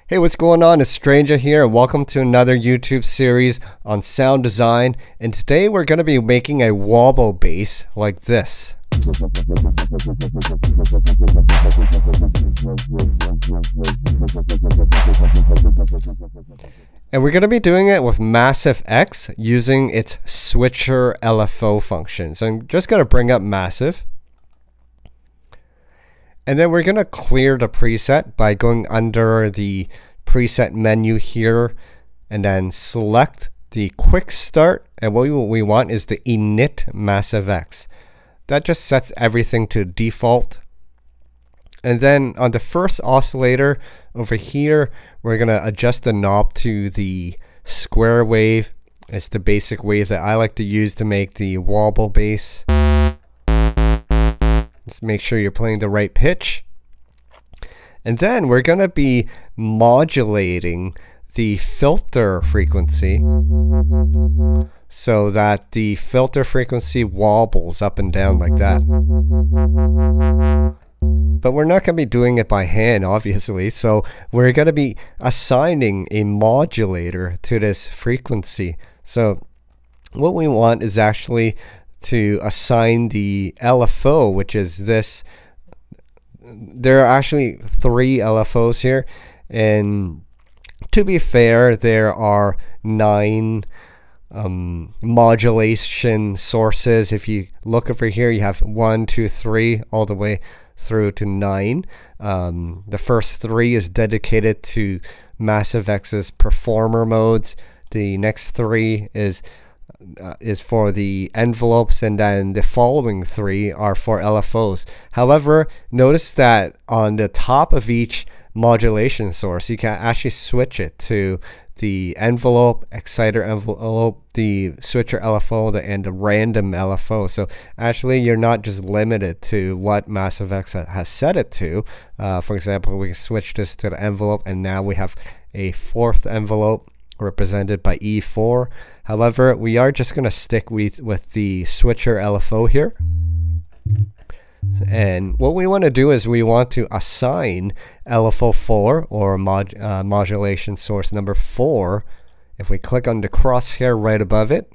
Hey, what's going on? It's Stranger here, and welcome to another YouTube series on sound design. And today we're going to be making a wobble bass like this. And we're going to be doing it with Massive X using its switcher LFO function. So I'm just going to bring up Massive. And then we're going to clear the preset by going under the preset menu here and then select the quick start. And what we want is the init Massive X. That just sets everything to default. And then on the first oscillator over here, we're going to adjust the knob to the square wave. It's the basic wave that I like to use to make the wobble bass. Just make sure you're playing the right pitch. And then we're going to be modulating the filter frequency so that the filter frequency wobbles up and down like that. But we're not going to be doing it by hand, obviously. So we're going to be assigning a modulator to this frequency. So what we want is actually to assign the LFO, which is this. There are actually 3 LFOs here, and to be fair, there are 9 modulation sources. If you look over here, you have 1, 2, 3, all the way through to 9. The first 3 is dedicated to Massive X's performer modes. The next 3 is for the envelopes, and then the following 3 are for LFOs. However, notice that on the top of each modulation source, you can actually switch it to the envelope, exciter envelope, the switcher LFO, and the random LFO. So actually, you're not just limited to what Massive X has set it to. For example, we can switch this to the envelope, and now we have a 4th envelope represented by E4. However, we are just going to stick with the switcher LFO here. And what we want to do is we want to assign LFO 4 or modulation source number 4. If we click on the crosshair right above it,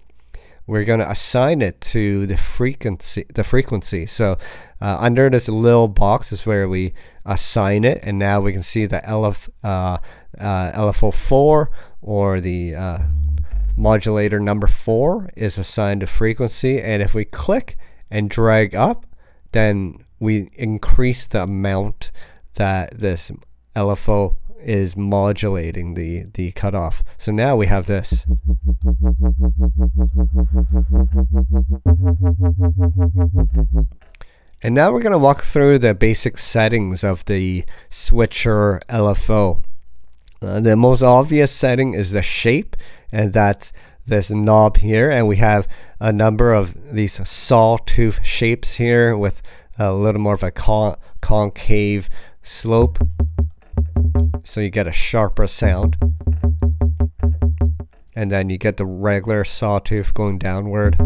we're going to assign it to the frequency. So under this little box is where we assign it, and now we can see the LFO 4 or the modulator number 4 is assigned to frequency. And if we click and drag up, then we increase the amount that this LFO is modulating the cutoff. So now we have this. And now we're going to walk through the basic settings of the switcher LFO. The most obvious setting is the shape, and that's this knob here, and we have a number of these sawtooth shapes here with a little more of a concave slope, so you get a sharper sound. And then you get the regular sawtooth going downward,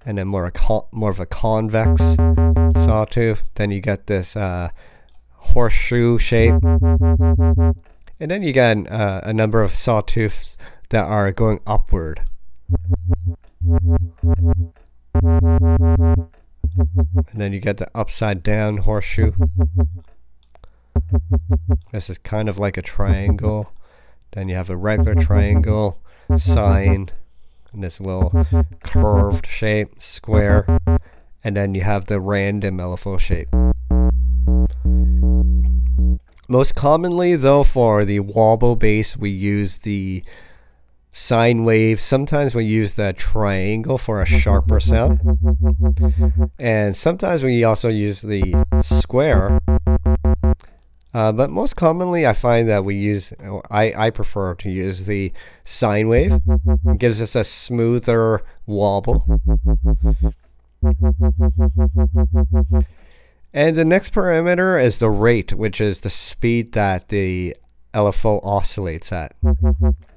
and then more of a convex sawtooth. Then you get this horseshoe shape, and then you get a number of sawtooths that are going upward. And then you get the upside down horseshoe. This is kind of like a triangle. Then you have a regular triangle, sine, and this little curved shape, square. And then you have the random LFO shape. Most commonly, though, for the wobble bass, we use the sine wave. Sometimes we use the triangle for a sharper sound. And sometimes we also use the square. But most commonly, I find that we use, I prefer to use the sine wave. It gives us a smoother wobble. And the next parameter is the rate, which is the speed that the LFO oscillates at.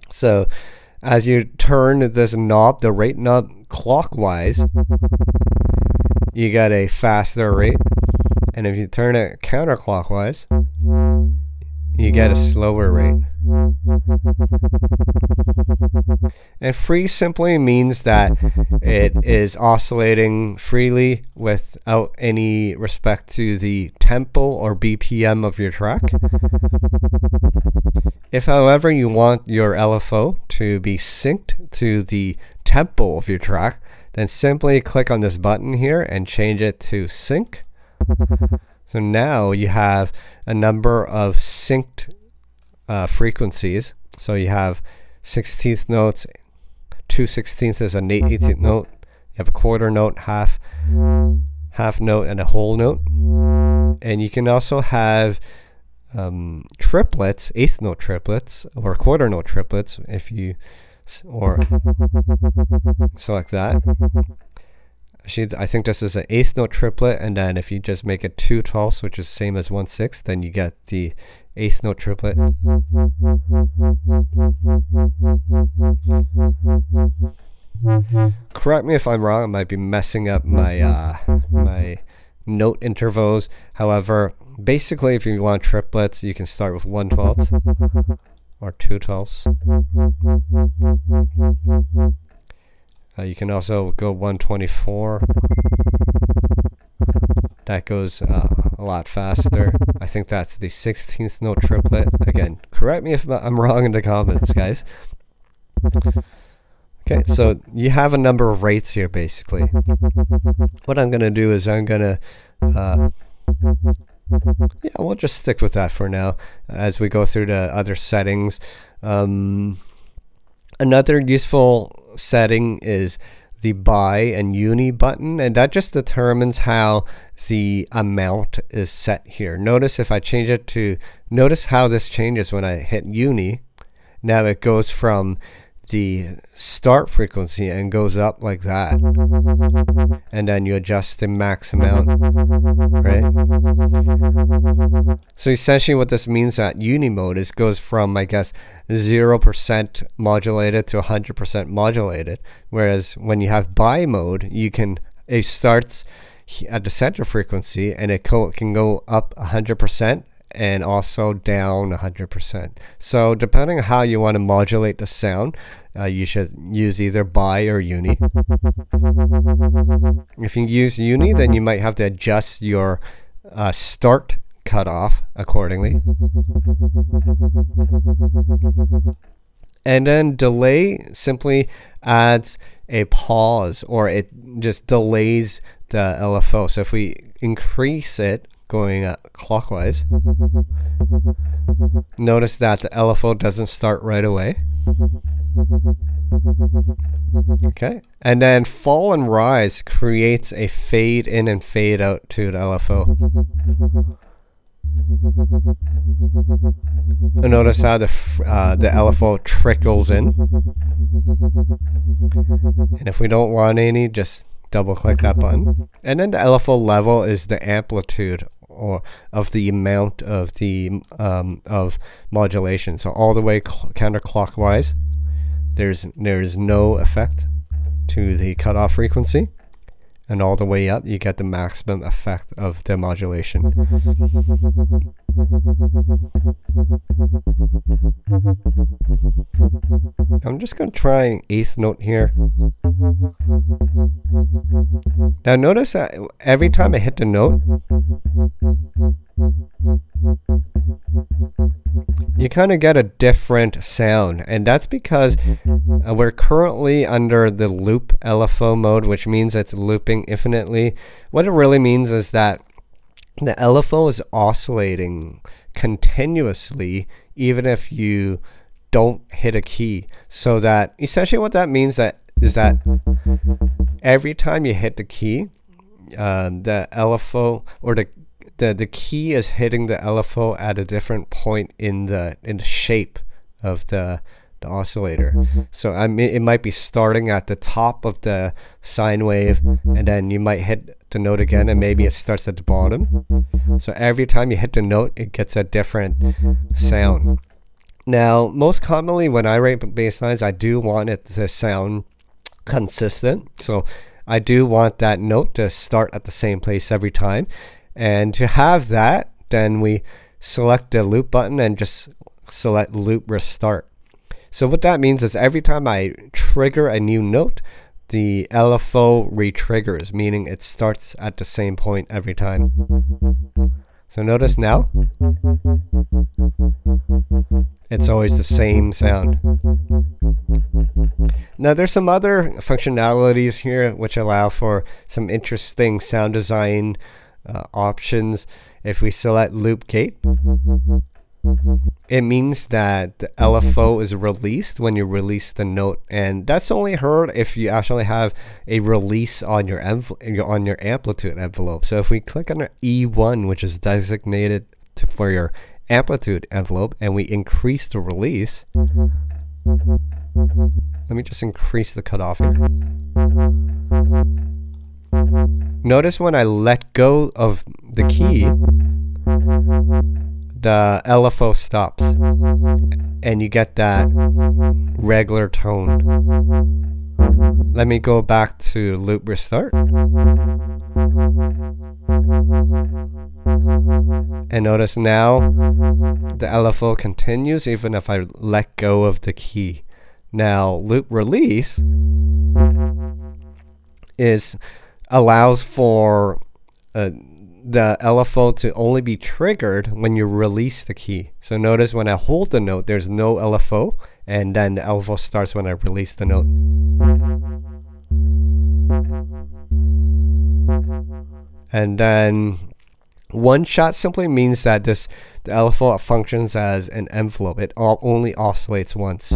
So as you turn this knob, the rate knob clockwise, you get a faster rate. And if you turn it counterclockwise, you get a slower rate. And free simply means that it is oscillating freely without any respect to the tempo or BPM of your track. If, however, you want your LFO to be synced to the tempo of your track, then simply click on this button here and change it to sync. So now you have a number of synced frequencies. So you have 16th notes, 2/16 is an 18th note, you have a quarter note, half note, and a whole note. And you can also have triplets, 8th note triplets, or quarter note triplets, if you select that. Actually, I think this is an 8th note triplet, and then if you just make it 2/12, which is same as 1/6, then you get the 8th note triplet. Correct me if I'm wrong, I might be messing up my my note intervals. However, basically if you want triplets, you can start with 1/12 or 2/12. You can also go 124. That goes a lot faster. I think that's the 16th note triplet. Again, correct me if I'm wrong in the comments, guys. Okay, so you have a number of rates here, basically. What I'm going to do is I'm going to, yeah, we'll just stick with that for now as we go through the other settings. Another useful setting is the buy and uni button, and that just determines how the amount is set here. Notice if I change it to, notice how this changes when I hit uni. Now it goes from the start frequency and goes up like that, and then you adjust the max amount, right? So essentially what this means at uni mode is goes from, I guess, 0% modulated to 100% modulated, whereas when you have buy mode, it starts at the center frequency and it can go up 100% and also down 100%. So depending on how you want to modulate the sound, you should use either buy or uni. If you use uni, then you might have to adjust your start cutoff accordingly. And then delay simply adds a pause, or it just delays the LFO. So if we increase it going clockwise, notice that the LFO doesn't start right away. Okay, and then fall and rise creates a fade in and fade out to the LFO. And notice how the LFO trickles in. And if we don't want any, just double click that button. And then the LFO level is the amplitude or of the amount of the of modulation. So all the way counterclockwise, there's no effect to the cutoff frequency, and all the way up you get the maximum effect of the modulation. I'm just going to try 8th note here. Now notice that every time I hit the note, you kind of get a different sound, and that's because we're currently under the loop LFO mode, which means it's looping infinitely. What it really means is that the LFO is oscillating continuously even if you don't hit a key. So that essentially what that means is that every time you hit the key, the LFO or the key is hitting the LFO at a different point in the shape of the oscillator. So it might be starting at the top of the sine wave, and then you might hit the note again, and maybe it starts at the bottom. So every time you hit the note, it gets a different sound. Now, most commonly when I write bass lines, I do want it to sound consistent. So I do want that note to start at the same place every time. And to have that, then we select the loop button and just select loop restart. So what that means is every time I trigger a new note, the LFO re-triggers, meaning it starts at the same point every time. So notice now, it's always the same sound. Now there's some other functionalities here which allow for some interesting sound design options. If we select loop gate, it means that the LFO is released when you release the note, and that's only heard if you actually have a release on your amplitude envelope. So if we click on E1, which is designated for your amplitude envelope, and we increase the release, let me just increase the cutoff here. Notice when I let go of the key, the LFO stops and you get that regular tone. Let me go back to loop restart. And notice now the LFO continues even if I let go of the key. Now loop release allows for the LFO to only be triggered when you release the key. So notice when I hold the note, there's no LFO, and then the LFO starts when I release the note. And then one shot simply means that the LFO functions as an envelope. It only oscillates once.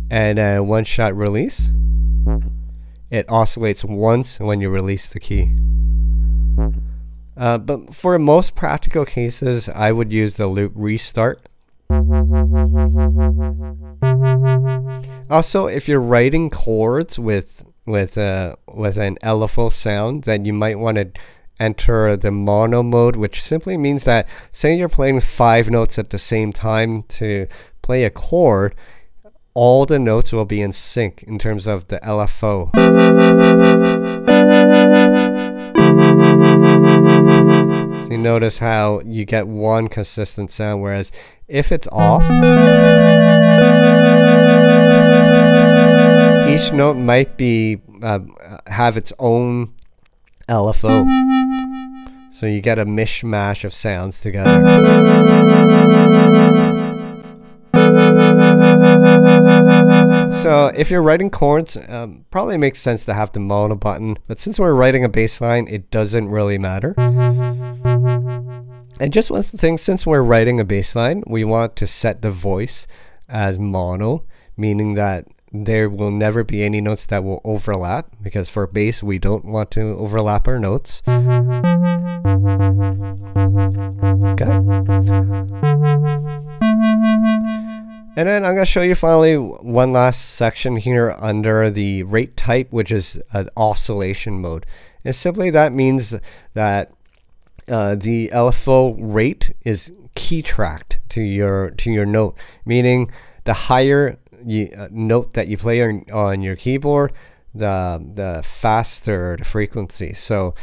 And then one shot release, it oscillates once when you release the key. But for most practical cases, I would use the loop restart. Also, if you're writing chords with an LFO sound, then you might want to enter the mono mode, which simply means that, say you're playing 5 notes at the same time to play a chord, all the notes will be in sync in terms of the LFO. So you notice how you get one consistent sound, whereas if it's off, each note might be have its own LFO. So you get a mishmash of sounds together. So if you're writing chords, probably makes sense to have the mono button, but since we're writing a bass line, it doesn't really matter. And just one thing, since we're writing a bass line, we want to set the voice as mono, meaning that there will never be any notes that will overlap, because for bass we don't want to overlap our notes. Okay. And then I'm going to show you finally one last section here under the rate type, which is an oscillation mode. And simply that means that the LFO rate is key tracked to your note, meaning the higher note that you play on your keyboard, the faster the frequency. So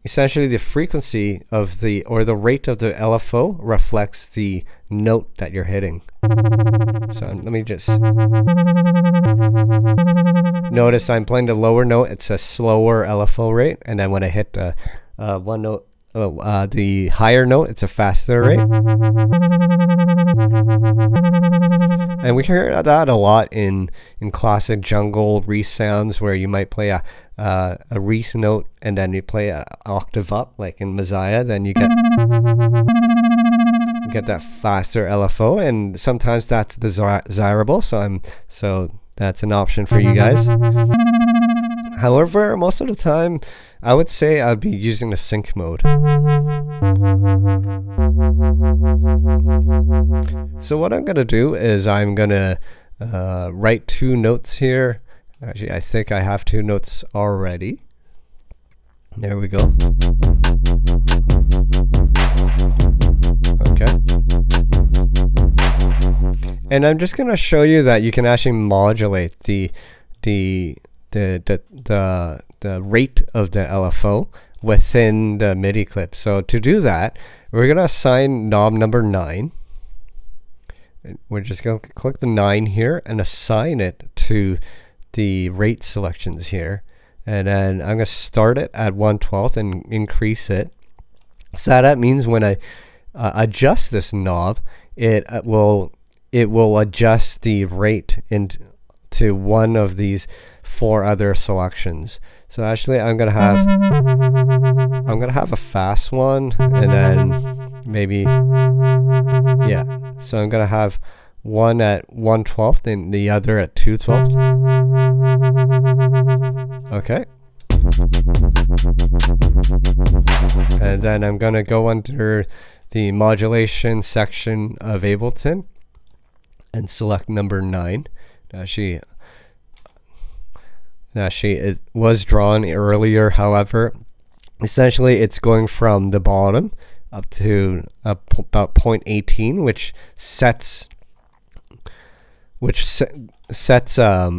essentially the frequency of the rate of the LFO reflects the note that you're hitting. So let me just notice I'm playing the lower note, it's a slower LFO rate, and then when I hit the one note, the higher note, it's a faster rate. And we hear that a lot in classic jungle resounds, where you might play a Reese note and then you play an octave up, like in Messiah, then you get that faster LFO, and sometimes that's desirable, so that's an option for you guys. However, most of the time I would say I'd be using the sync mode. So what I'm gonna do is I'm gonna write 2 notes here. Actually, I think I have 2 notes already. There we go. Okay. And I'm just gonna show you that you can actually modulate the rate of the LFO within the MIDI clip. So to do that, we're going to assign knob number 9. We're just going to click the 9 here and assign it to the rate selections here. And then I'm going to start it at 1/12 and increase it. So that means when I adjust this knob, it will adjust the rate into one of these 4 other selections. So actually I'm gonna have a fast one, and then maybe, yeah, so I'm gonna have one at 1/12 and the other at 2/12. Okay. And then I'm gonna go under the modulation section of Ableton and select number 9. It was drawn earlier, however, essentially it's going from the bottom up to about 0.18, which sets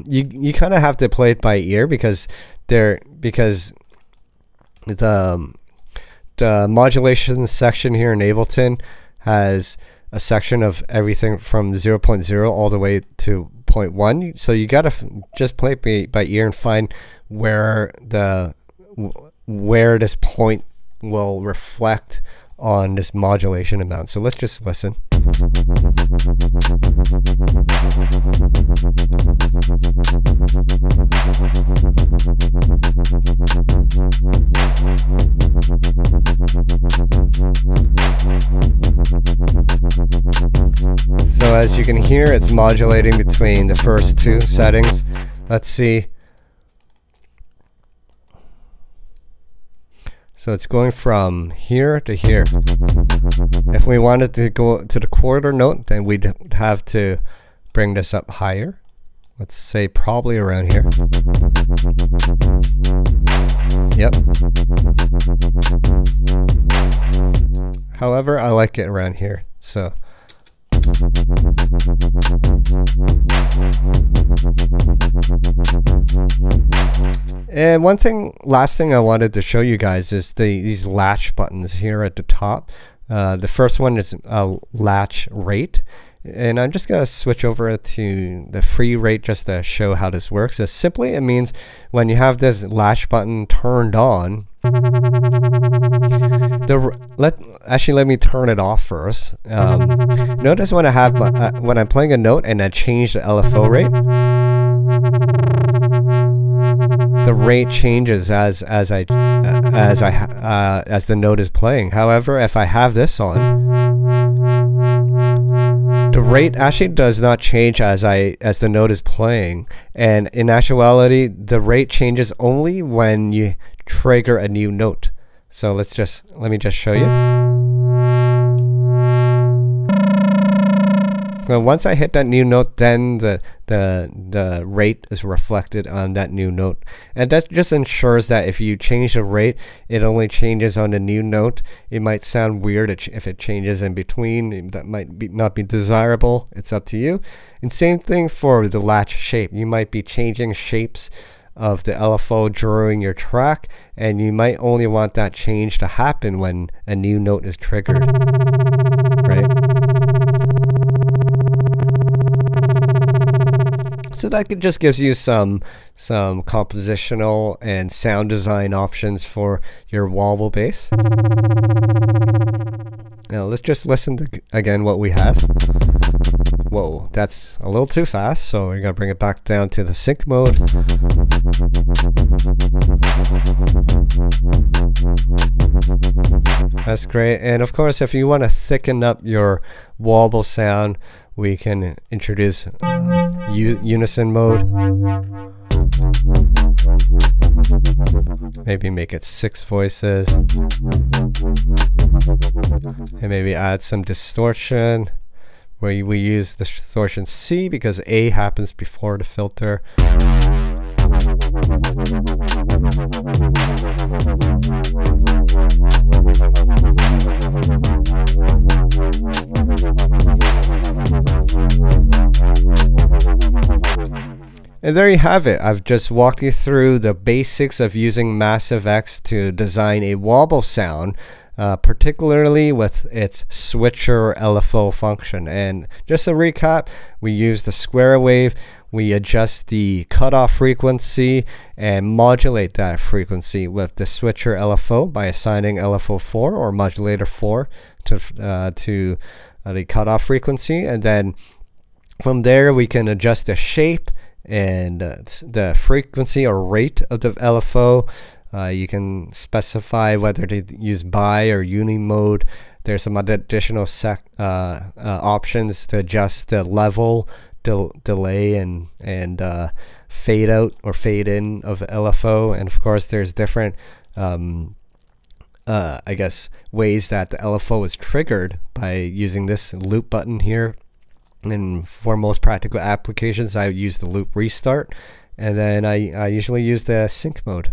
you kind of have to play it by ear because the modulation section here in Ableton has a section of everything from 0.0 all the way to 0.1, so you gotta just play it by ear and find where this point will reflect on this modulation amount. So let's just listen. So as you can hear, it's modulating between the first 2 settings. Let's see. So it's going from here to here. If we wanted to go to the quarter note, then we'd have to bring this up higher. Let's say probably around here. Yep. However, I like it around here. So and last thing I wanted to show you guys is these latch buttons here at the top. The first one is Latch Rate, and I'm just going to switch over to the free rate just to show how this works. So simply it means when you have this latch button turned on, let me turn it off first. Notice when when I'm playing a note and I change the LFO rate, the rate changes as the note is playing. However, if I have this on, the rate actually does not change as the note is playing, and in actuality the rate changes only when you trigger a new note. So let me just show you. So once I hit that new note, then the rate is reflected on that new note, and that just ensures that if you change the rate, it only changes on the new note. It might sound weird if it changes in between. That might not be desirable. It's up to you. And same thing for the latch shape. You might be changing shapes of the LFO during your track, and you might only want that change to happen when a new note is triggered, right? So that just gives you some compositional and sound design options for your Wobble bass. Now let's just listen to again what we have. Whoa, that's a little too fast, so we're gonna bring it back down to the sync mode. That's great. And of course, if you want to thicken up your Wobble sound, we can introduce unison mode. Maybe make it 6 voices, and maybe add some distortion, where we use the distortion C because A happens before the filter. And there you have it. I've just walked you through the basics of using Massive X to design a wobble sound, particularly with its switcher LFO function. And just a recap, we use the square wave, we adjust the cutoff frequency and modulate that frequency with the switcher LFO by assigning LFO 4 or modulator 4 to the cutoff frequency. And then from there we can adjust the shape and the frequency or rate of the LFO. You can specify whether to use bi or uni mode. There's some other additional options to adjust the level, delay, and fade out or fade in of LFO. And of course there's different I guess ways that the LFO is triggered by using this loop button here. And for most practical applications, I use the loop restart, and then I usually use the sync mode.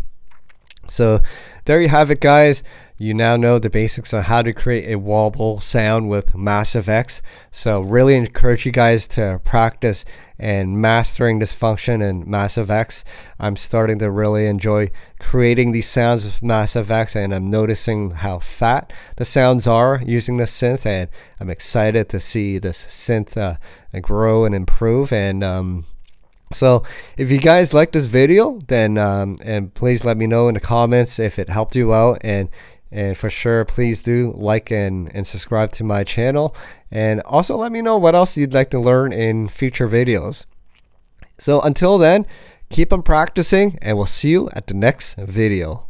So there you have it, guys. You now know the basics on how to create a wobble sound with Massive X. So really encourage you guys to practice and mastering this function in Massive X. I'm starting to really enjoy creating these sounds with Massive X, and I'm noticing how fat the sounds are using the synth, and I'm excited to see this synth grow and improve. And so if you guys like this video, then and please let me know in the comments if it helped you out, and for sure please do like and subscribe to my channel, and also let me know what else you'd like to learn in future videos. So until then, keep on practicing, and we'll see you at the next video.